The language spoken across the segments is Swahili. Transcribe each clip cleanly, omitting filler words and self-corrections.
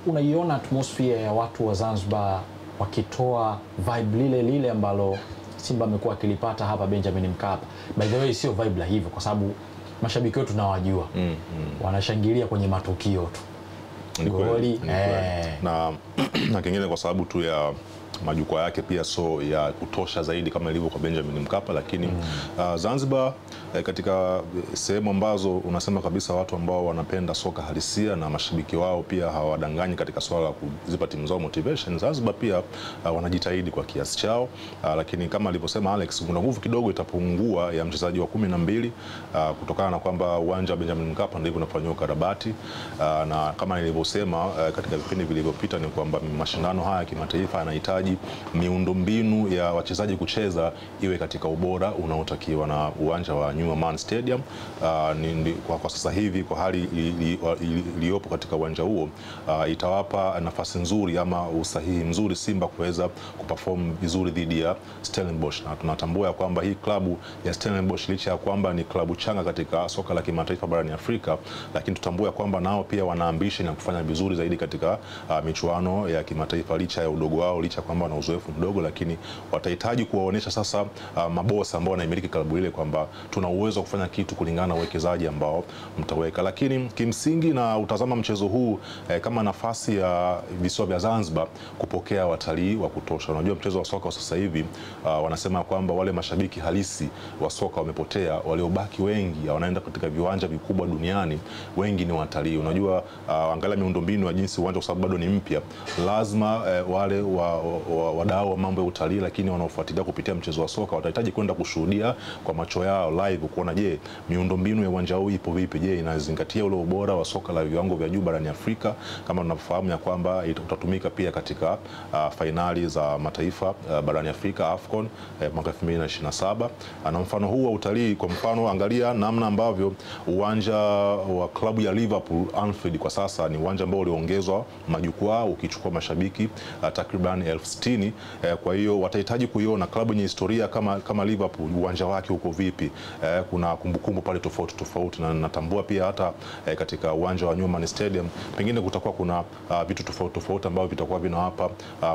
unaiona atmosphere ya watu wa Zanzibar wakitoa vibe lile ambalo Simba amekuwa akilipata hapa Benjamin Mkapa? By the way, sio vibe la hivyo, kwa sababu mashabiki wetu tunawajua. Wanashangilia kwenye matukio tu. Ni Goli. Na kingine kwa sababu tu ya majukwaa yake pia so ya kutosha zaidi kama ilivyo kwa Benjamin Mkapa, lakini Zanzibar katika sehemu ambazo unasema kabisa watu ambao wanapenda soka halisia na mashabiki wao pia hawadanganyi katika swala la kuzipa timu zao motivation, Zanzibar pia wanajitahidi kwa kiasi chao, lakini kama alivyosema Alex, kuna nguvu kidogo itapungua ya mchezaji wa 12 kutokana na kwamba uwanja wa Benjamin Mkapa ndivyo unafanywa ukarabati, na kama nilivyosema katika vipindi vilivyopita ni kwamba mashindano haya kimataifa yanahitaji miundombinu ya wachezaji kucheza iwe katika ubora unaotakiwa, na uwanja wa New Amaan Stadium kwa sasa hivi kwa hali iliyopo katika uwanja huo itawapa nafasi nzuri ama usahihi mzuri Simba kuweza kuperform vizuri dhidi ya Stellenbosch, na tunatambua ya kwamba hii klabu ya Stellenbosch licha ya kwamba ni klabu changa katika soka la kimataifa barani Afrika, lakini tutambua kwamba nao pia wana ambition ya kufanya vizuri zaidi katika michuano ya kimataifa licha ya udogo wao, licha kwamba wana uzoefu mdogo, lakini watahitaji kuwaonesha sasa mabosa ambao wanaimiliki klabu ile kwamba tuna uwezo wa kufanya kitu kulingana na uwekezaji ambao mtaweka. Lakini kimsingi na utazama mchezo huu kama nafasi ya visiwa vya Zanzibar kupokea watalii wa kutosha. Unajua mchezo wa soka sasa hivi wanasema kwamba wale mashabiki halisi wa soka wamepotea, waliobaki wengi wanaenda katika viwanja vikubwa duniani, wengi ni watalii. Unajua angalia miundombinu ya jinsi uwanja, kwa sababu bado ni mpya, lazima wale wadau wa mambo ya utalii lakini wanaofuatilia kupitia mchezo wa soka watahitaji kwenda kushuhudia kwa macho yao live, kuona je, miundombinu ya uwanja huu ipo vipi, je inazingatia ule ubora wa soka la viwango vya juu barani Afrika, kama tunafahamu ya kwamba utatumika pia katika fainali za mataifa barani Afrika AFCON mwaka 2027. Na mfano huu wa utalii, kwa mfano angalia namna ambavyo uwanja wa klabu ya Liverpool Anfield kwa sasa ni uwanja ambao uliongezwa majukwaa ukichukua mashabiki takriban 60,000. Kwa hiyo watahitaji kuiona klabu yenye historia kama Liverpool uwanja wake uko vipi. Kuna kumbukumbu pale tofauti, na natambua pia hata katika uwanja wa New Amaan Stadium pengine kutakuwa kuna vitu tofauti ambavyo vitakuwa vinawapa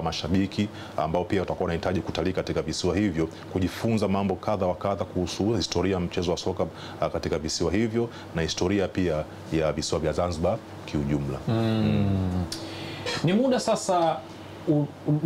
mashabiki ambao pia watakuwa wanahitaji kutalii katika visiwa hivyo kujifunza mambo kadha wa kadha kuhusu historia ya mchezo wa soka katika visiwa hivyo na historia pia ya visiwa vya Zanzibar kiujumla. Ni muda sasa